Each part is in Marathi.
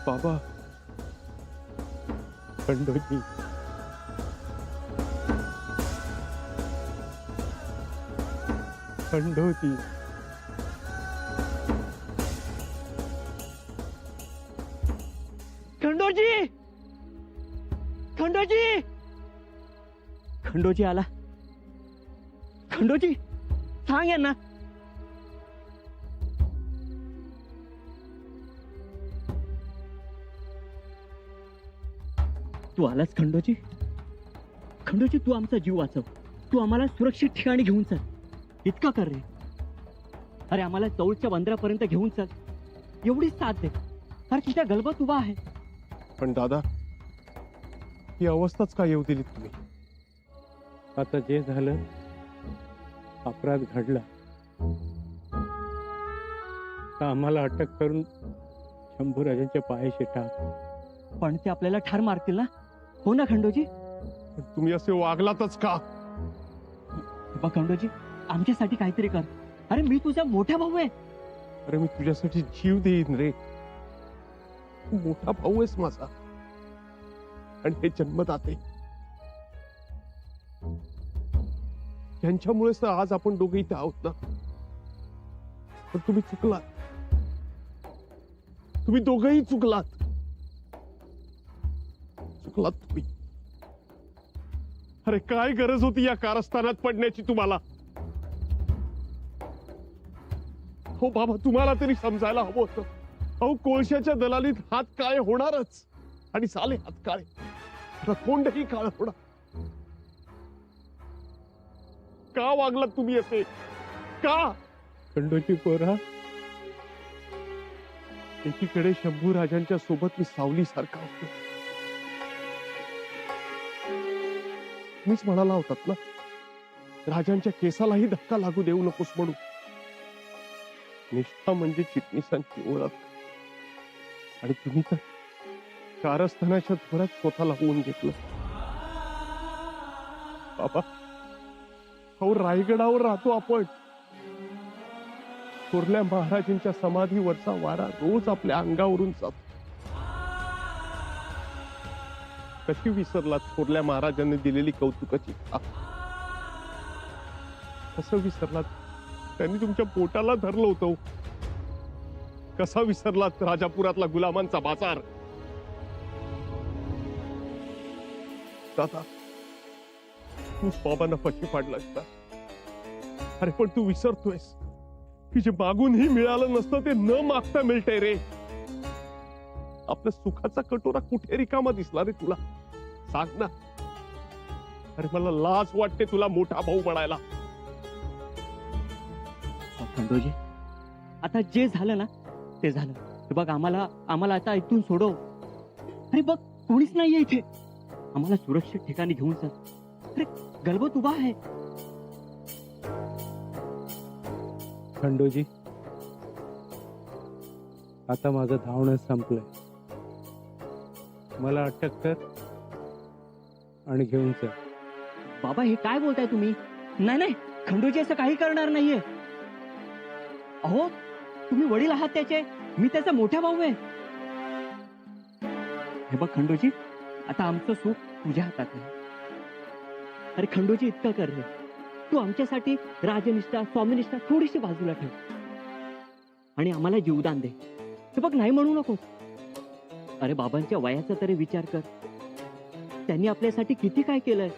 बाबा, खंडोजी, खंडोजी, खंडोजी, खंडोजी, खंडोजी आला. खंडोजी, सांग यांना. तू आलास खंडोजी. खंडोजी, तू आमचा जीव वाचव. तू आम्हाला सुरक्षित ठिकाणी घेऊन चल. इतका कर रे. अरे आम्हाला चौलच्या बंदरापर्यंत घेऊन चल. एवढीच साथ दे. अरे तिच्या गलबत उभा आहे. पण दादा, ही अवस्थाच का येऊ दिली तुम्ही? आता जे झालं, अपराध घडला, तर आम्हाला अटक करून शंभूराजांच्या पायाशी टाक. पण ते आपल्याला ठार मारतील ना? हो ना खंडोजी? पण तुम्ही असे वागलातच का? बघ खंडोजी, आमच्यासाठी काहीतरी कर. अरे मी तुझा मोठा भाऊ आहे. अरे मी तुझ्यासाठी जीव देईन रे. तू मोठा भाऊ आहेस माझा, आणि हे जन्मदाते. त्यांच्यामुळेच तर आज आपण दोघे इथे आहोत ना. पण तुम्ही चुकलात. तुम्ही दोघेही चुकलात. चुकलात तुम्ही. अरे काय गरज होती या कारस्थानात पडण्याची तुम्हाला? हो बाबा, तुम्हाला तरी समजायला हवं होतं. अहो, कोळशाच्या दलालीत हात काळे होणारच, आणि साले हात काळे, तोंडही काळ होणार. का वागलात तुम्ही असे? का? खंडोजी पोरा, एकीकडे शंभू राजांच्या सोबत मी सावली सारखा होतो. मीच म्हणाला होतात ना, राजांच्या केसालाही धक्का लागू देऊ नकोस म्हणून. निष्ठा म्हणजे चिटणीसांची ओळख, आणि तुम्ही तर कारस्थानाच्या जोरात स्वतःला होऊन घेतलं. बाबा, अहो रायगडावर राहतो आपण. थोरल्या महाराजांच्या समाधीवरचा वारा रोज आपल्या अंगावरून जातो. कशी विसरलात थोरल्या महाराजांनी दिलेली कौतुकाची थाप? कसं विसरलात? त्यांनी तुमच्या पोटाला धरलं होतं. कसा विसरलात राजापुरातला गुलामांचा बाजार? दादा, तूच बाबांना पशी पाडला असता. अरे पण तू विसरतोयस की जे मागूनही मिळालं नसतं ते न मागता मिळतंय रे. आपल्या सुखाचा कटोरा कुठे रिकामा दिसला रे तुला? सांग ना. अरे मला लाज वाटते तुला मोठा भाऊ म्हणायला. खंडोजी, आता जे झालं ना ते झालं. बघ, आम्हाला आता इथून सोडव. अरे बघ, कोणीच नाहीये इथे. आम्हाला सुरक्षित ठिकाणी घेऊन चल. अरे गलबत उभा आहे. खंडोजी, आता माझं धावणं संपलंय. मला अटक कर आणि घेऊन चल. बाबा, हे काय बोलताय तुम्ही? नाही नाही, खंडोजी असं काही करणार नाहीये. अहो, तुम्ही वडील आहात त्याचे. मी त्याचा मोठा भाऊ आहे. हे बघ खंडोजी, आता आमचं सुख तुझ्या हातात आहे. अरे खंडोजी, इतकं कर रे. तू आमच्यासाठी राजनिष्ठा, स्वामीनिष्ठा थोडीशी बाजूला ठेव, आणि आम्हाला जीवदान दे. हे बघ, नाही म्हणू नको. अरे बाबांच्या वयाचा तरी विचार कर. त्यांनी आपल्यासाठी किती काय केलंय.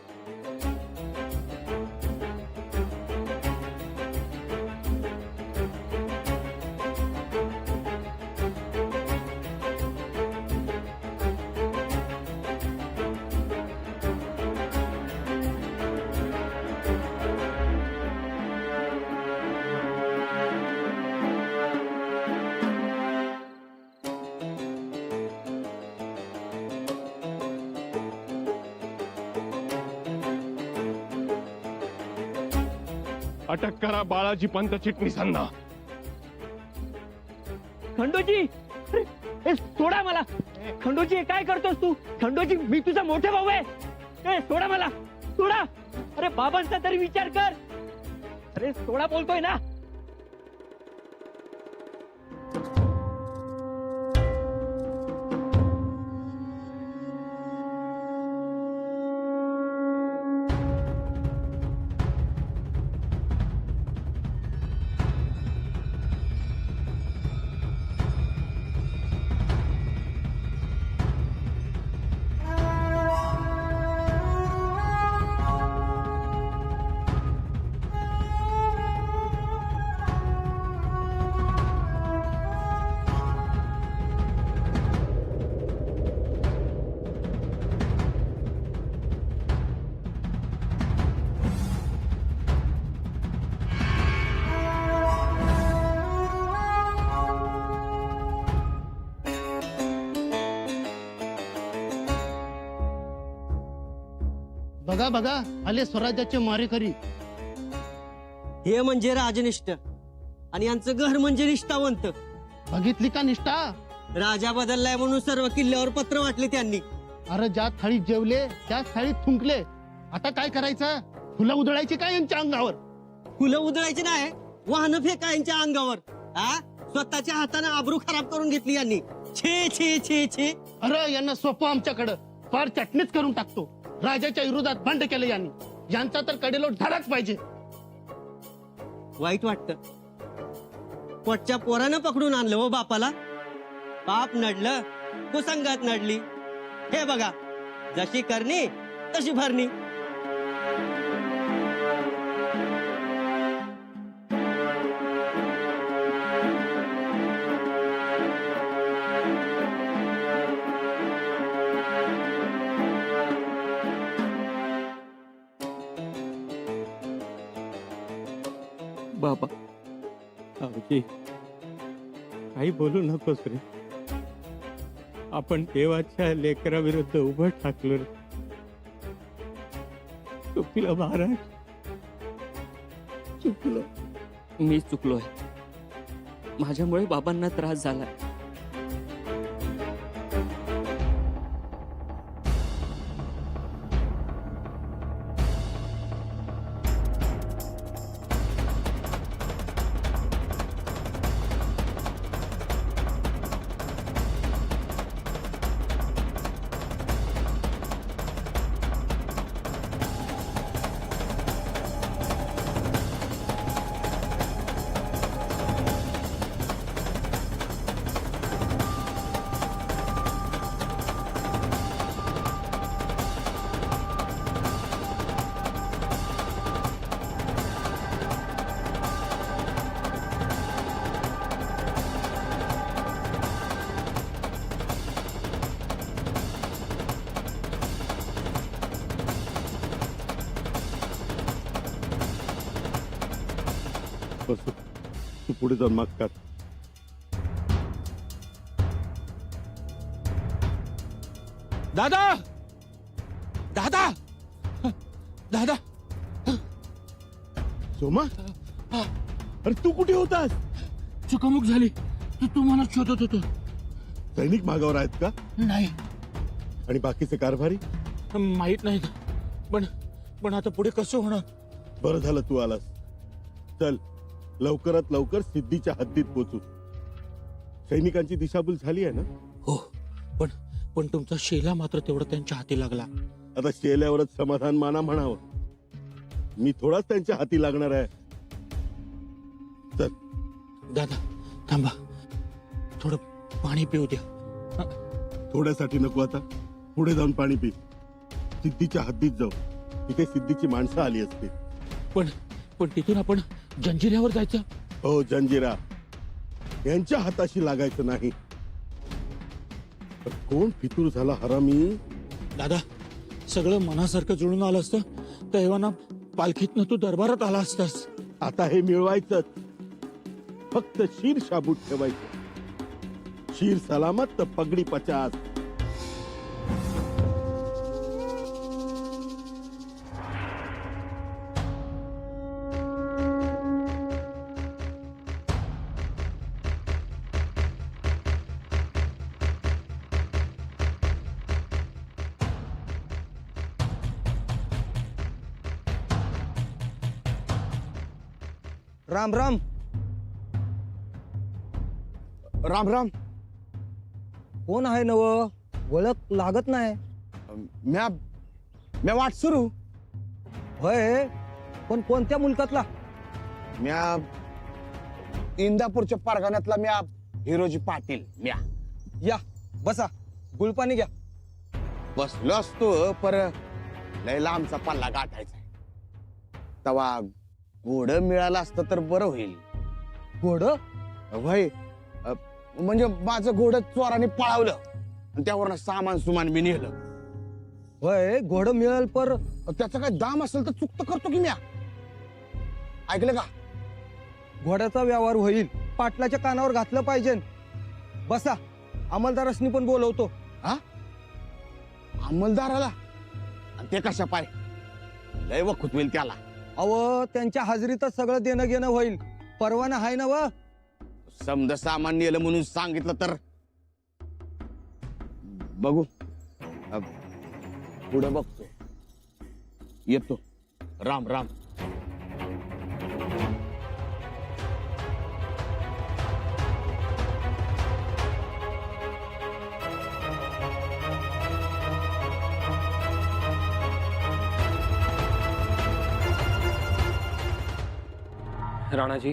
अटक करा बाळाजी पंत चिटणीसांना. खंडोजी, अरे, सोडा मला. खंडोजी, काय करतोस तू? खंडोजी, मी तुझा मोठा भाऊ आहे. सोडा मला, सोडा. अरे बाबांचा तरी विचार कर. अरे सोडा बोलतोय ना. बघा बघा आले स्वराज्याचे मारेकरी. हे म्हणजे राजनिष्ठ आणि यांचं घर म्हणजे निष्ठावंत. बघितली का निष्ठा? राजा बदललाय म्हणून सर्व किल्ल्यावर पत्र वाटले त्यांनी. अरे ज्या थाळीत जेवले त्याच थाळीत थुंकले. आता काय करायचं? फुलं उधळायची काय यांच्या अंगावर? फुलं उधळायची नाही, वाहनं फेका यांच्या अंगावर. हा, स्वतःच्या हाताने आबरू खराब करून घेतली यांनी. छे छे छे छे. अरे यांना सोपं आमच्याकडं फार चटणीच करून टाकतो. राजाच्या विरोधात बंड केलं यांनी. यांचा तर कडेलोट झालाच पाहिजे. वाईट वाटत. पोटच्या पोरानं पकडून आणलं हो बापाला. बाप नडलं, कुसंगत नडली. हे बघा, जशी करणी तशी भरणी. बाबा, आजी, काही बोलू नकोस रे. आपण देवाच्या लेकराविरुद्ध उभं ठाकलं रे. चुकलं महाराज, चुकलं. मी चुकलोय. माझ्यामुळे बाबांना त्रास झालाय. बसू, तू पुढे जाऊन माग काढ. दादा, दादा, दादा. सोमा, अरे तू कुठे होतास? चुकामुक झाली. तू मला शोधत होतो. सैनिक मागावर आहेत का? नाही आणि बाकीचे कारभारी? माहित नाही. पण आता पुढे कसं होणार? बरं झालं तू आलास. चल, लवकरात लवकर सिद्धीच्या हद्दीत पोचू. सैनिकांची दिशाभूल झाली आहे ना? हो, पण तुमचा शेला मात्र तेवढा त्यांच्या हाती लागला. आता शेल्यावरच समाधान माना म्हणावं. मी थोडाच त्यांच्या हाती लागणार आहे. चल. दादा थांबा, थोडं पाणी पिऊ द्या. थोड्यासाठी नको, आता पुढे जाऊन पाणी पी. सिद्धीच्या हद्दीत जाऊ. तिथे सिद्धीची माणसं आली असतील. पण तिथून आपण जंजिऱ्यावर जायचं. हो, जंजिरा यांच्या हाताशी लागायचं नाही. पण कोण फितूर झाला हरामी? दादा, सगळं मनासारखं जुळून आलं असतं तर एव्हाना पालखीतनं तू दरबारात आला असतास. आता हे मिळवायचं, फक्त शीर शाबूत ठेवायचं. शीर सलामत तर पगडी 50. राम राम. राम राम. कोण आहे नव? ओळख लागत नाही. म्या वाट सुरू होय. पण कोणत्या मुलकातला? म्या इंदापूरच्या परगण्यातला. म्या हिरोजी पाटील. म्या या बसा, गुलपाणी घ्या. बसलो असतो पर लय लांबचा पल्ला गाठायचा. तवा घोड मिळालं असतं तर बरं होईल. घोड? वय म्हणजे माझं घोड चोराने पळावलं आणि त्यावरनं सामान सुमान मी नेलं. होय, घोड मिळेल पर त्याचा काय दाम असेल तर चुकतं करतो की म्या. ऐकलं का? घोड्याचा व्यवहार होईल. पाटलाच्या कानावर घातलं पाहिजे. बसा, अंमलदारासनी पण बोलवतो. हा, अंमलदाराला? आणि ते कशा पाय? लय वखूत होईल त्याला. अहो त्यांच्या हाजरीतच सगळं देणं घेणं होईल. परवाना आहे ना व. समजा सामान नेलं म्हणून सांगितलं तर बघू. पुढे बघतो. येतो. राम राम. राणा जी,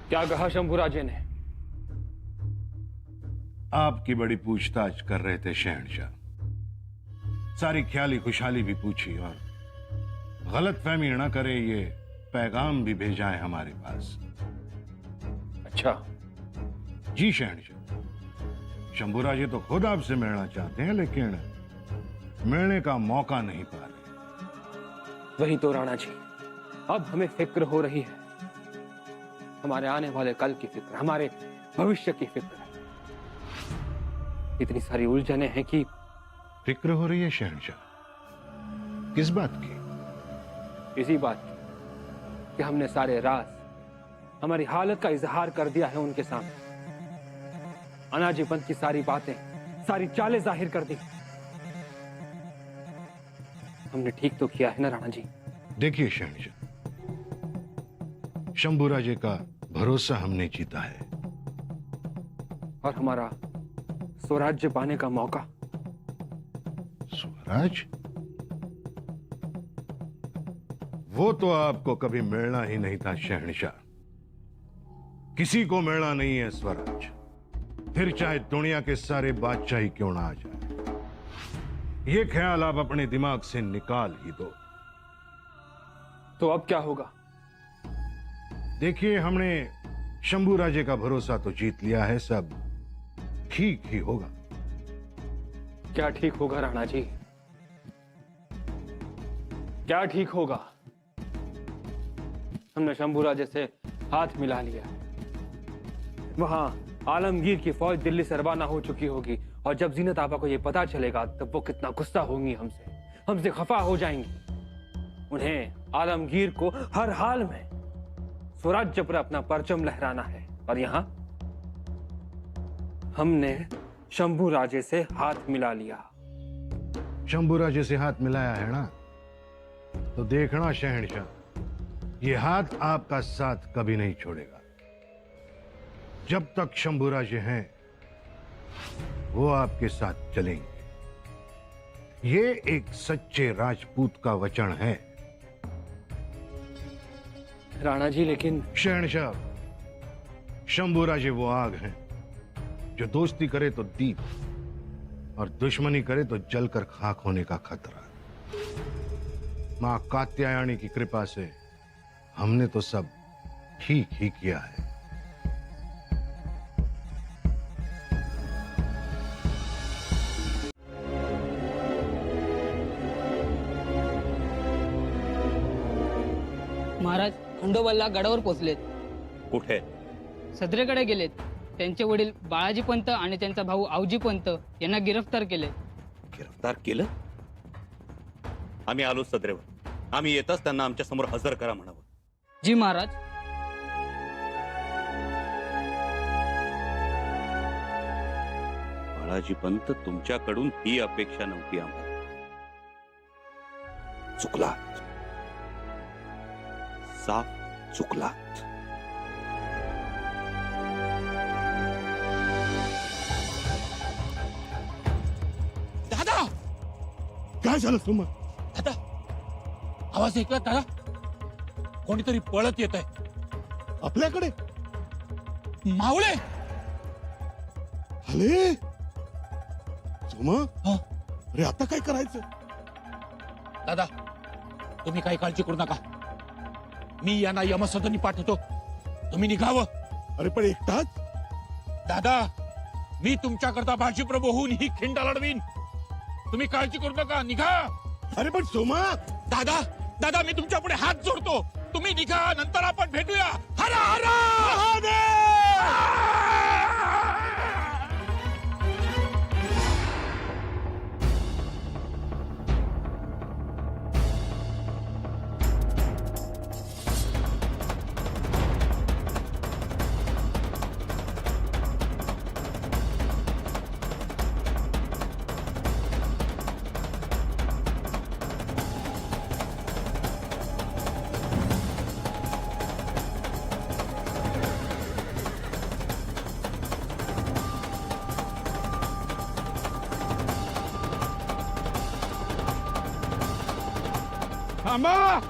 क्या कहा शंभूराजे ने? आपकी बड़ी पूछताछ कर रहे थे शहनशाह। सारी ख्याली खुशहाली भी पूछी और गलतफहमी न करे ये पैगाम भी भेजा है हमारे पास। अच्छा, जी शहनशाह, शंभूराजे तो खुद आपसे मिलना चाहते हैं लेकिन मिलने का मौका नहीं पा रहे। वही तो राणा जी, अब हमें फिक्र हो रही है, हमारे आने वाले कल की फिक्र, हमारे भविष्य की फिक्र। इतनी सारी उलझने हैं कि फिक्र हो रही है शहनशाह? किस बात की? इसी बात की कि हमने सारे राज, हमारी हालत का इजहार कर दिया है उनके सामने। अनाजीपंत की सारी बातें, सारी चालें जाहिर कर दी। हमने ठीक तो किया है ना राणा जी? देखिए शहनशाह, शंभूराजे का भरोसा हमने जीता है और हमारा स्वराज्य पाने का मौका। स्वराज? वो तो आपको कभी मिलना ही नहीं था शहनशाह। किसी को मिलना नहीं है स्वराज, फिर चाहे दुनिया के सारे बादशाही क्यों ना आ जाए। ये ख्याल आप अपने दिमाग से निकाल ही दो। तो अब क्या होगा? देखिए, हमने शंभूराजे का भरोसा तो जीत लिया है, सब ठीक ही होगा। क्या ठीक होगा राणा जी? क्या ठीक होगा? हमने शंभूराजे से हाथ मिला लिया। वहां आलमगीर की फौज दिल्ली से रवाना हो चुकी होगी और जब जीनत आपा को यह पता चलेगा तब वो कितना गुस्सा होंगी हमसे खफा हो जाएंगी। उन्हें आलमगीर को हर हाल में स्वराज्य पर अपना परचम लहराना है और यहां हमने शंभूराजे से हाथ मिला लिया। शंभूराजे से हाथ मिलाया है ना, तो देखना शहनशाह, ये हाथ आपका साथ कभी नहीं छोड़ेगा। जब तक शंभूराजे हैं वो आपके साथ चलेंगे। ये एक सच्चे राजपूत का वचन है। राणा जी लेकिन शहनशाह, शंभूराजे वो आग हैं जो दोस्ती करे तो दीप और दुश्मनी करे तो जलकर खाक होने का खतरा। मां कात्यायनी की कृपा से हमने तो सब ठीक ही किया है। महाराज खंडोबाला गडावर पोहोचलेत. कुठे? सदरेकडे गेलेत. त्यांचे वडील बाळाजी पंत आणि त्यांचा भाऊ आवजी पंत यांना गिरफ्तार केले. गिरफ्तार केलं? आम्ही आलो सदरेवर. आम्ही येताच त्यांना आमच्या समोर हजर करा म्हणावं. जी महाराज. बाळाजी पंत, तुमच्याकडून ही अपेक्षा नव्हती आम्हाला. चुकलात, साफ चुकलात. दादा, काय झालं सुमा? दादा, आवाज ऐकला दादा? कोणीतरी पळत येत आहे आपल्याकडे? मावळे. आले सुमा. हा? अरे आता काय करायचं? दादा, तुम्ही काही काळजी करू नका. मी यांना यमसदनी पाठवतो. तुम्ही निघावं. अरे पण एकटाच? दादा, मी तुमच्याकरता बाजीप्रभू होऊन ही खिंड लढवीन. तुम्ही काळजी करू नका. निघा. अरे पण सोमा. दादा, दादा, मी तुमच्या पुढे हात जोडतो. तुम्ही निघा, नंतर आपण भेटूया. हर हर थांबा.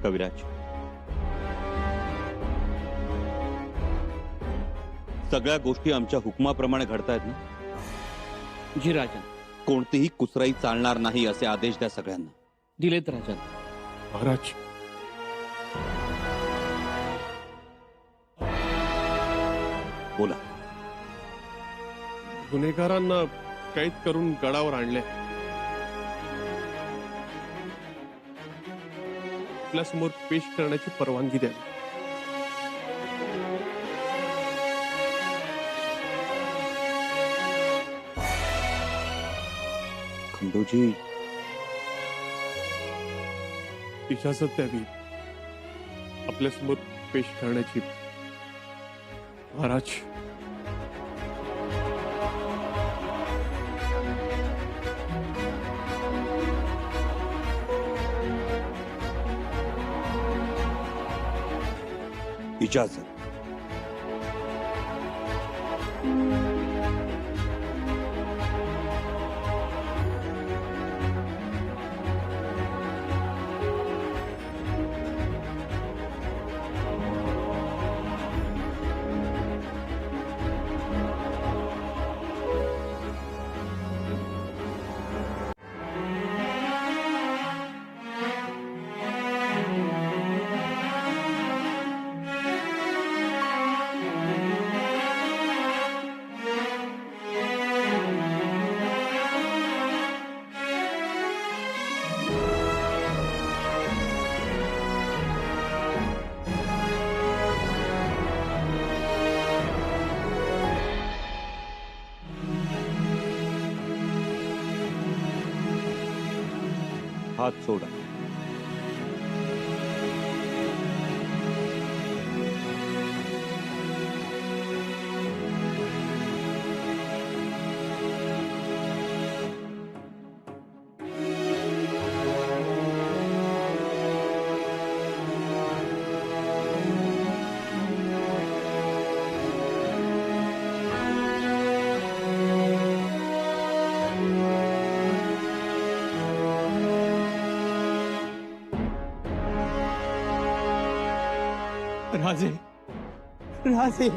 कविराज, सगळ्या गोष्टी आमच्या हुकमाप्रमाणे घडतायत ना? जी राजन. कोणतीही कुचराई चालणार नाही असे आदेश द्या सगळ्यांना. दिलेत राजन. महाराज, बोला. गुन्हेगारांना कैद करून गडावर आणले. आपल्या समोर पेश करण्याची परवानगी द्यावी. खंडोजी, इजाजत द्यावी आपल्या समोर पेश करण्याची. महाराज, इजाजत. हात सोडा. राजे, राजे,